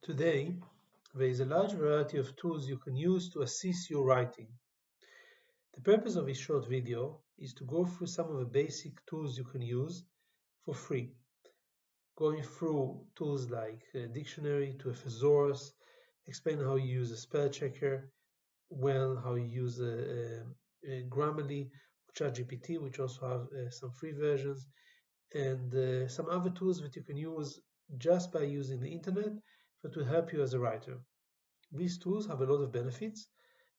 Today, there is a large variety of tools you can use to assist your writing. The purpose of this short video is to go through some of the basic tools you can use for free, going through tools like a dictionary to a thesaurus, explain how you use a spell checker, how you use Grammarly or ChatGPT, which also have some free versions, and some other tools that you can use just by using the internet that will help you as a writer. These tools have a lot of benefits.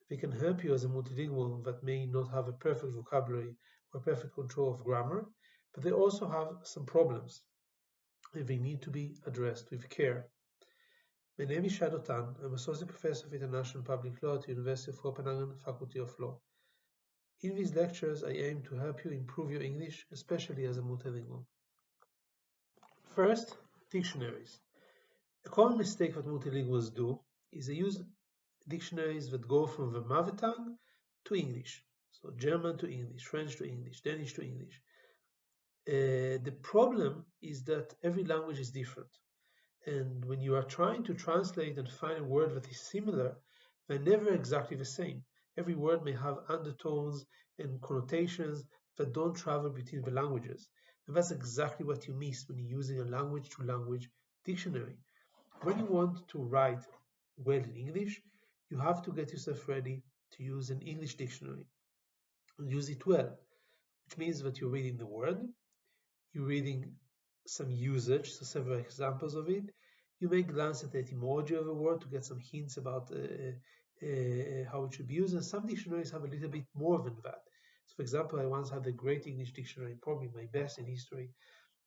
They can help you as a multilingual that may not have a perfect vocabulary or perfect control of grammar, but they also have some problems and they need to be addressed with care. My name is Shai Dotan. I'm Associate Professor of International Public Law at the University of Copenhagen Faculty of Law. In these lectures, I aim to help you improve your English, especially as a multilingual. First, dictionaries. A common mistake that multilinguals do is they use dictionaries that go from the mother tongue to English. So German to English, French to English, Danish to English. The problem is that every language is different. And when you are trying to translate and find a word that is similar, they're never exactly the same. Every word may have undertones and connotations that don't travel between the languages. And that's exactly what you miss when you're using a language-to-language dictionary. When you want to write well in English, you have to get yourself ready to use an English dictionary and use it well, which means that you're reading the word, you're reading some usage, so several examples of it. You may glance at the etymology of a word to get some hints about how it should be used, and some dictionaries have a little bit more than that. So for example, I once had a great English dictionary, probably my best in history,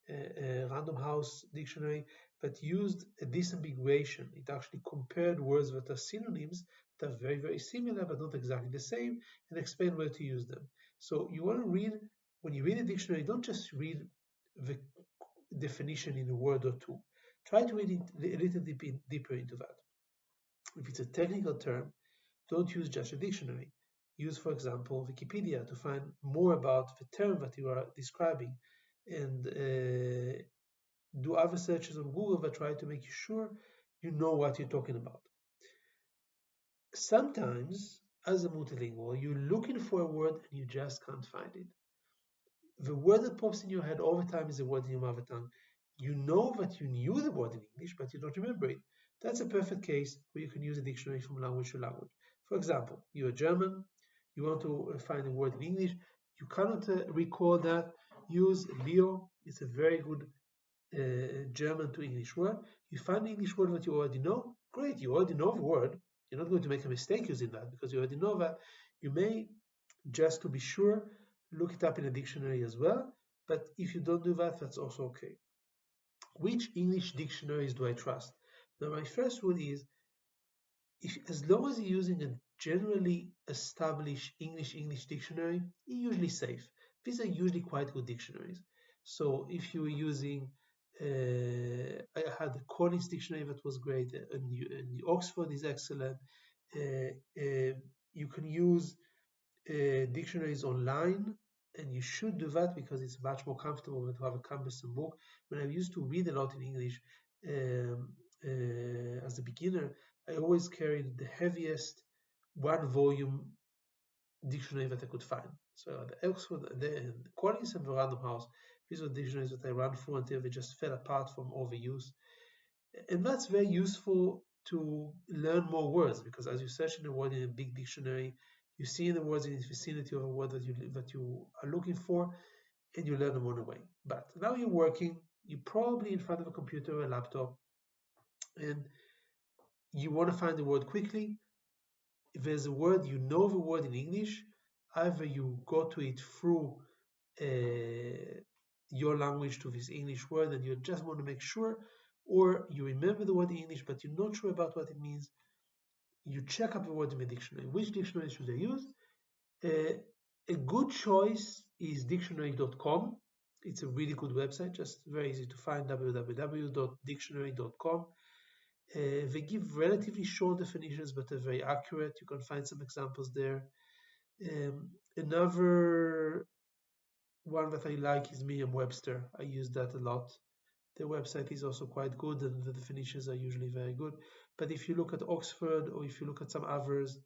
Random House dictionary, that used a disambiguation. It actually compared words that are synonyms that are very, very similar but not exactly the same, and explained where to use them. So you want to read, when you read a dictionary, don't just read the definition in a word or two. Try to read it a little deeper into that. If it's a technical term, don't use just a dictionary. Use, for example, Wikipedia to find more about the term that you are describing, and do other searches on Google that try to make you sure you know what you're talking about. Sometimes, as a multilingual, you're looking for a word and you just can't find it. The word that pops in your head all the time is a word in your mother tongue. You know that you knew the word in English, but you don't remember it. That's a perfect case where you can use a dictionary from language to language. For example, you're German, you want to find a word in English, you cannot recall that, use Leo. It's a very good German to English word. You find an English word that you already know, great, you already know the word. You're not going to make a mistake using that because you already know that. You may, just to be sure, look it up in a dictionary as well, but if you don't do that, that's also okay. Which English dictionaries do I trust? Now, my first one is, as long as you're using a generally established English dictionary, you're usually safe. These are usually quite good dictionaries. So if you were using, I had the Collins dictionary that was great, and the Oxford is excellent. You can use dictionaries online, and you should do that because it's much more comfortable than to have a cumbersome book. When I used to read a lot in English as a beginner, I always carried the heaviest one-volume dictionary that I could find. So the Oxford, the Collins, and the Random House, these were dictionaries that I ran through until they just fell apart from overuse. And that's very useful to learn more words, because as you search in a word in a big dictionary, you see the words in the vicinity of a word that you are looking for, and you learn them on the way. But now you're working, you're probably in front of a computer or a laptop, and you want to find the word quickly. If there's a word, you know the word in English, either you go to it through your language to this English word and you just want to make sure, or you remember the word in English but you're not sure about what it means, you check up the word in the dictionary. Which dictionary should I use? A good choice is dictionary.com. It's a really good website, just very easy to find, www.dictionary.com. They give relatively short definitions, but they're very accurate. You can find some examples there. Another one that I like is Merriam-Webster. I use that a lot. their website is also quite good and the definitions are usually very good. But if you look at Oxford or if you look at some others,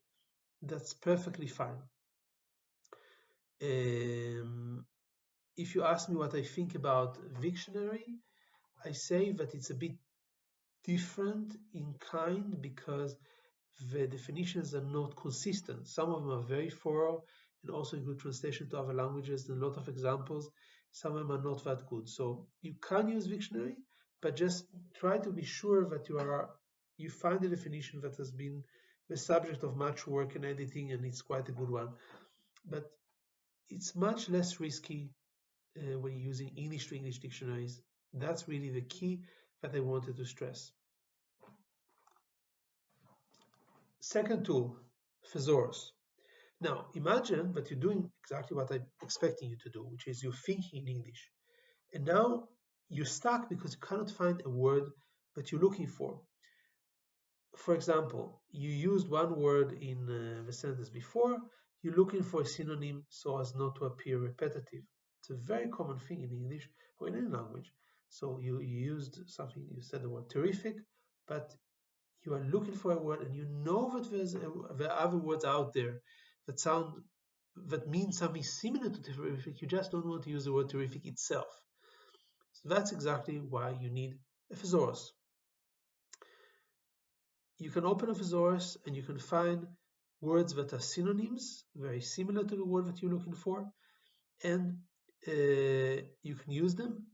that's perfectly fine. If you ask me what I think about Wiktionary, I say that it's a bit different in kind because the definitions are not consistent. Some of them are very thorough and also a good translation to other languages and a lot of examples. Some of them are not that good. So you can use Wiktionary, but just try to be sure that you find a definition that has been the subject of much work and editing, and it's quite a good one. But it's much less risky when you're using English to English dictionaries. That's really the key that I wanted to stress. Second tool, Thesaurus. Now, imagine that you're doing exactly what I'm expecting you to do, which is you're thinking in English. And now you're stuck because you cannot find a word that you're looking for. For example, you used one word in the sentence before, you're looking for a synonym so as not to appear repetitive. It's a very common thing in English or in any language. So you used something, you said the word terrific, but you are looking for a word and you know that there are other words out there that mean something similar to terrific. You just don't want to use the word terrific itself. So that's exactly why you need a thesaurus. You can open a thesaurus and you can find words that are synonyms, very similar to the word that you're looking for, and you can use them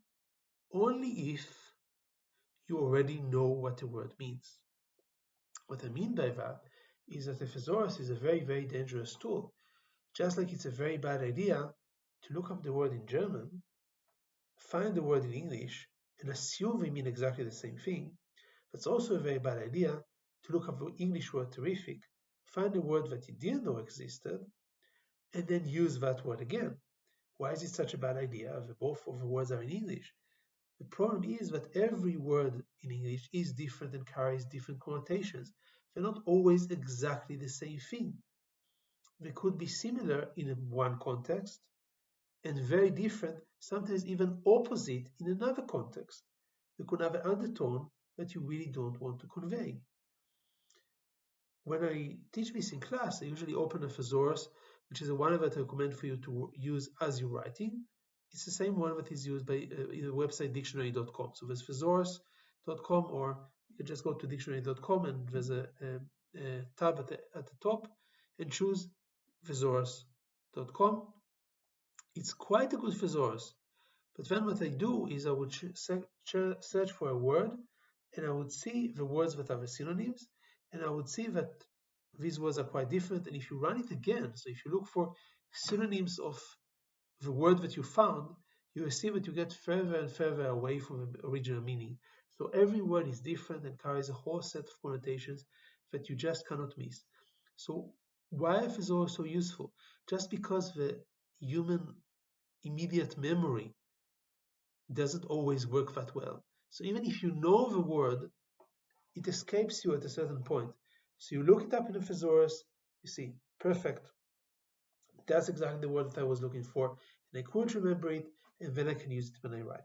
only if you already know what the word means. What I mean by that is that a thesaurus is a very, very dangerous tool. Just like it's a very bad idea to look up the word in German, find the word in English, and assume they mean exactly the same thing, that's also a very bad idea to look up the English word terrific, find a word that you didn't know existed, and then use that word again. Why is it such a bad idea if both of the words are in English? The problem is that every word in English is different and carries different connotations. They're not always exactly the same thing. They could be similar in one context and very different, sometimes even opposite in another context. They could have an undertone that you really don't want to convey. When I teach this in class, I usually open a thesaurus, which is a one that I recommend for you to use as you're writing. It's the same one that is used by the website dictionary.com. So there's thesaurus.com, or you can just go to dictionary.com and there's a tab at the top and choose thesaurus.com. It's quite a good thesaurus. But then what I do is I would search for a word and I would see the words that are the synonyms, and I would see that these words are quite different. And if you run it again, so if you look for synonyms of the word that you found, you will see that you get further and further away from the original meaning. So every word is different and carries a whole set of connotations that you just cannot miss. So why is thesaurus so useful? Just because the human immediate memory doesn't always work that well. So even if you know the word, it escapes you at a certain point. So you look it up in a thesaurus, you see, perfect. That's exactly the word that I was looking for, and I couldn't remember it, and then I can use it when I write.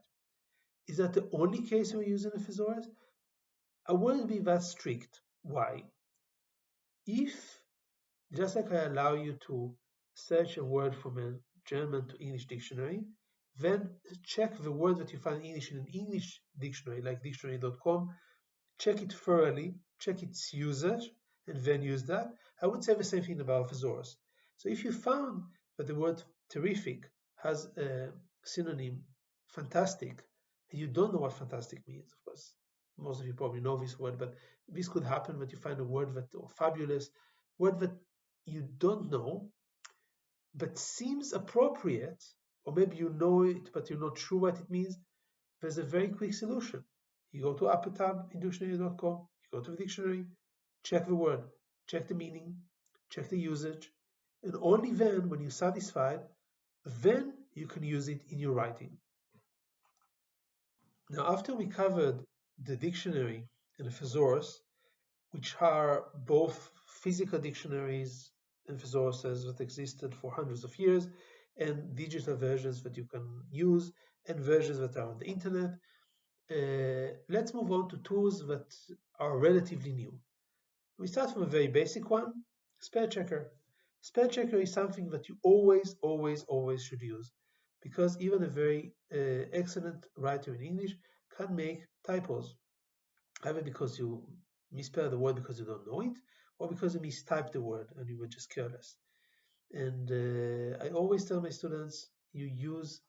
Is that the only case we're using a thesaurus? I wouldn't be that strict. Why? If, just like I allow you to search a word from a German to English dictionary, then check the word that you find in English in an English dictionary, like dictionary.com, check it thoroughly, check its usage, and then use that. I would say the same thing about thesaurus. So if you found that the word terrific has a synonym fantastic, and you don't know what fantastic means, of course, most of you probably know this word, but this could happen that you find a word that, or fabulous, word that you don't know, but seems appropriate, or maybe you know it, but you're not sure what it means. There's a very quick solution. You go to upper tab in dictionary.com, you go to the dictionary, check the word, check the meaning, check the usage, and only then, when you're satisfied, then you can use it in your writing. Now, after we covered the dictionary and the thesaurus, which are both physical dictionaries and thesauruses that existed for hundreds of years, and digital versions that you can use, and versions that are on the internet, let's move on to tools that are relatively new. We start from a very basic one, spell checker. Spell checker is something that you always, always, always should use because even a very excellent writer in English can make typos, either because you misspell the word because you don't know it, or because you mistype the word and you were just careless. And I always tell my students, you use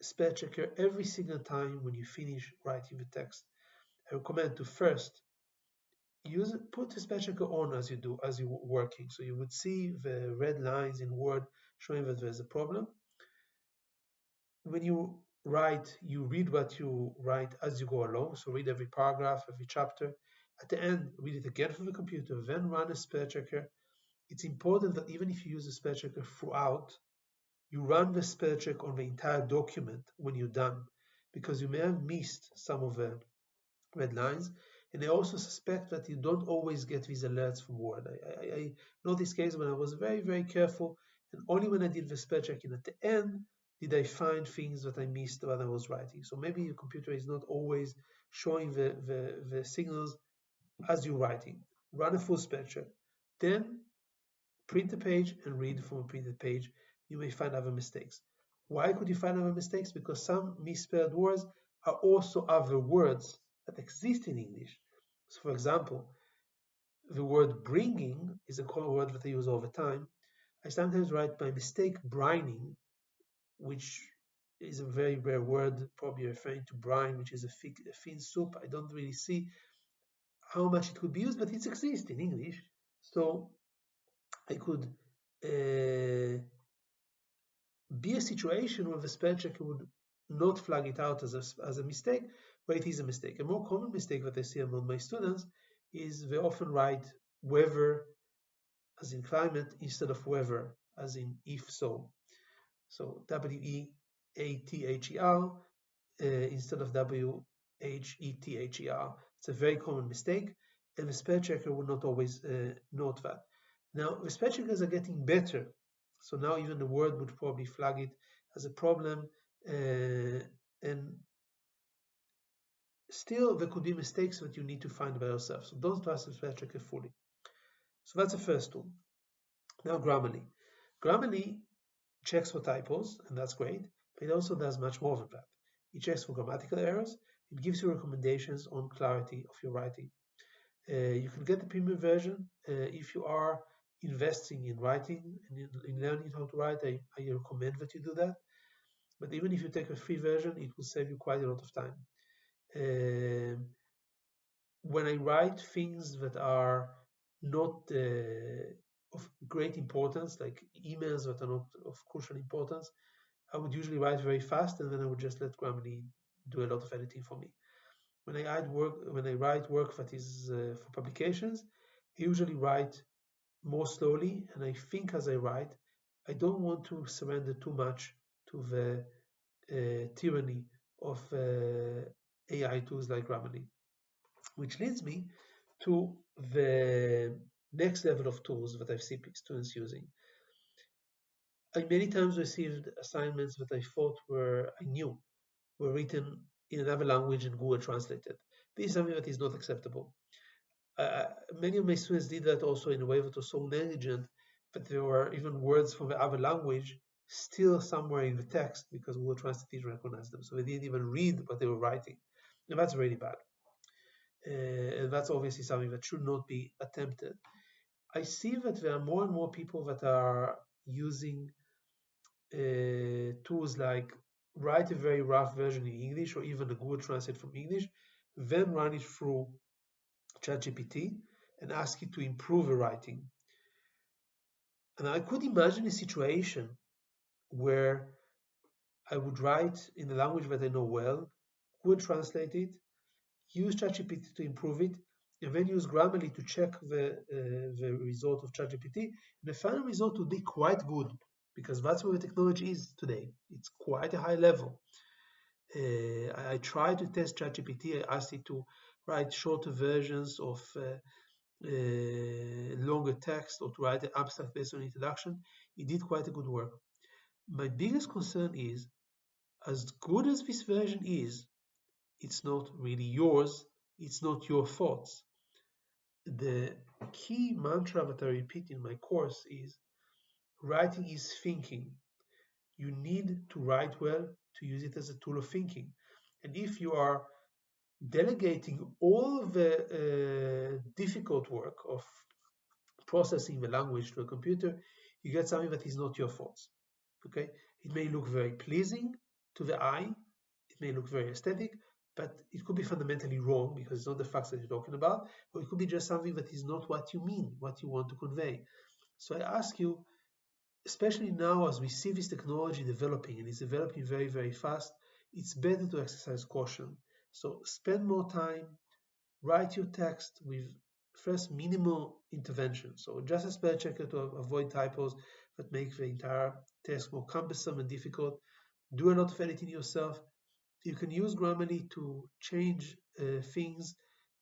spell checker every single time when you finish writing the text. I recommend to first put the spell checker on as you're working, so you would see the red lines in Word showing that there's a problem. When you write, you read what you write as you go along, so read every paragraph, every chapter. At the end, read it again from the computer, then run a spell checker. It's important that even if you use a spell checker throughout, you run the spell check on the entire document when you're done, because you may have missed some of the red lines. And I also suspect that you don't always get these alerts from Word. I know this case when I was very, very careful, and only when I did the spell checking at the end did I find things that I missed when I was writing. So maybe your computer is not always showing the signals as you're writing. Run a full spell check. Then print the page and read from a printed page. You may find other mistakes. Why could you find other mistakes? Because some misspelled words are also other words that exist in English. So for example, the word bringing is a common word that I use all the time. I sometimes write by mistake brining, which is a very rare word, probably referring to brine, which is a thin soup. I don't really see how much it could be used, but it exists in English. So I could be a situation where the spell checker would not flag it out as a mistake, but it is a mistake. A more common mistake that I see among my students is they often write weather as in climate instead of weather as in if so. So W-E-A-T-H-E-R instead of W-H-E-T-H-E-R. It's a very common mistake, and the spell checker will not always note that. Now, the spell checkers are getting better, so now even the Word would probably flag it as a problem, and still there could be mistakes that you need to find by yourself. So don't trust the spell checker fully. So that's the first tool. Now Grammarly. Grammarly checks for typos, and that's great, but it also does much more than that. It checks for grammatical errors. It gives you recommendations on clarity of your writing. You can get the premium version if you are investing in writing and in learning how to write. I recommend that you do that. But even if you take a free version, it will save you quite a lot of time. When I write things that are not of great importance, like emails that are not of crucial importance, I would usually write very fast, and then I would just let Grammarly do a lot of editing for me. When I write work that is for publications, I usually write more slowly, and I think as I write. I don't want to surrender too much to the tyranny of AI tools like Grammarly, which leads me to the next level of tools that I've seen students using. I many times received assignments that I thought I knew were written in another language and Google translated. This is something that is not acceptable. Many of my students did that also in a way that was so negligent that there were even words from the other language still somewhere in the text because Google Translate didn't recognize them. So they didn't even read what they were writing. And that's really bad. And that's obviously something that should not be attempted. I see that there are more and more people that are using tools like write a very rough version in English or even a Google Translate from English, then run it through ChatGPT and ask it to improve the writing. And I could imagine a situation where I would write in a language that I know well, would translate it, use ChatGPT to improve it, and then use Grammarly to check the result of ChatGPT. And the final result would be quite good because that's where the technology is today. It's quite a high level. I tried to test ChatGPT. I asked it to write shorter versions of longer text or to write an abstract based on introduction. It did quite a good work. My biggest concern is as good as this version is, it's not really yours, it's not your thoughts. The key mantra that I repeat in my course is writing is thinking. You need to write well to use it as a tool of thinking. And if you are delegating all the difficult work of processing the language to a computer, you get something that is not your thoughts. Okay, it may look very pleasing to the eye, it may look very aesthetic, but it could be fundamentally wrong because it's not the facts that you're talking about, or it could be just something that is not what you mean, what you want to convey. So I ask you, especially now as we see this technology developing and it's developing very, very fast, it's better to exercise caution. So spend more time, write your text with first minimal intervention. So just a spell checker to avoid typos that make the entire text more cumbersome and difficult. Do a lot of editing yourself. You can use Grammarly to change things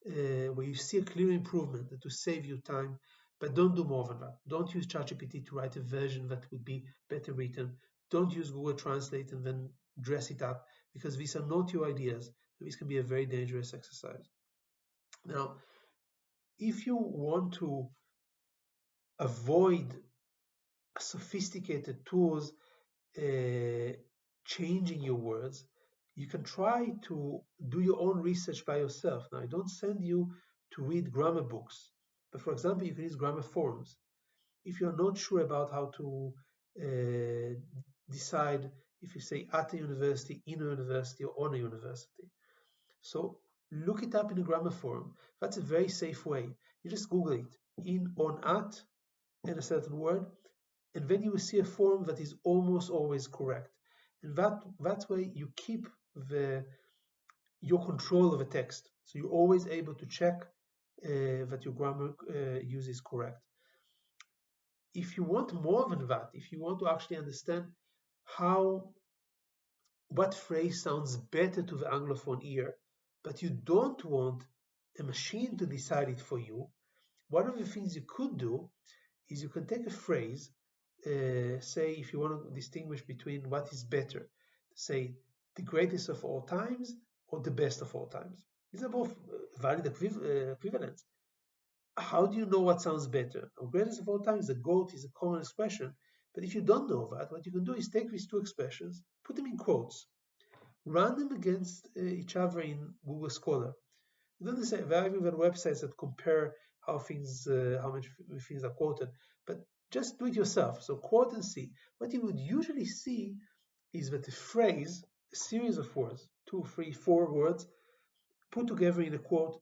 where you see a clear improvement to save you time, but don't do more than that. Don't use ChatGPT to write a version that would be better written. Don't use Google Translate and then dress it up, because these are not your ideas. This can be a very dangerous exercise. Now, if you want to avoid sophisticated tools changing your words, you can try to do your own research by yourself. Now, I don't send you to read grammar books, but for example, you can use grammar forums. If you're not sure about how to decide if you say at a university, in a university, or on a university. So look it up in a grammar forum. That's a very safe way. You just Google it, in, on, at, and a certain word, and then you will see a form that is almost always correct. And that way you keep your control of a text. So you're always able to check that your grammar use is correct. If you want more than that, if you want to actually understand what phrase sounds better to the Anglophone ear, but you don't want a machine to decide it for you, one of the things you could do is you can take a phrase, say if you want to distinguish between what is better, say the greatest of all times or the best of all times. These are both valid equivalents. How do you know what sounds better? Greatest of all times, the GOAT is a common expression, but if you don't know that, what you can do is take these two expressions, put them in quotes, run them against each other in Google Scholar. You don't necessarily, there are even websites that compare how much things are quoted, but just do it yourself. So quote and see. What you would usually see is that a phrase, a series of words, 2, 3, 4 words, put together in a quote,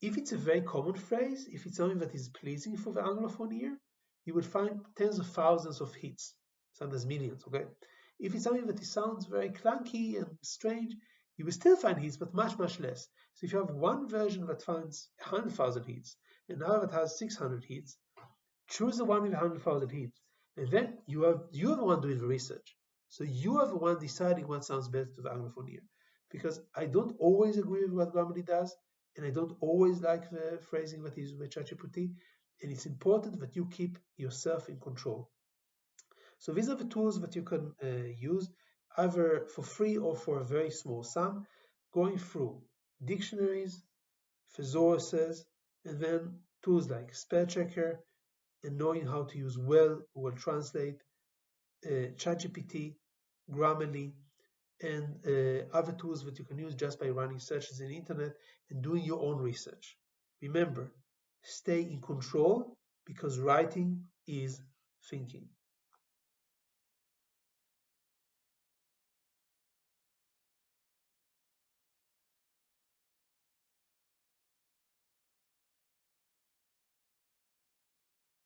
if it's a very common phrase, if it's something that is pleasing for the Anglophone ear, you would find tens of thousands of hits, sometimes millions, okay? If it's something that sounds very clunky and strange, you will still find hits, but much, much less. So if you have one version that finds 100,000 hits, and another that has 600 hits, choose the one with 100,000 hits. And then you are the one doing the research. So you are the one deciding what sounds best to the Anglophone ear. Because I don't always agree with what Grammarly does, and I don't always like the phrasing that is with ChatGPT, and it's important that you keep yourself in control. So these are the tools that you can use either for free or for a very small sum, going through dictionaries, thesauruses, and then tools like spell checker, and knowing how to use Google Translate, ChatGPT, Grammarly, and other tools that you can use just by running searches in the internet and doing your own research. Remember, stay in control because writing is thinking.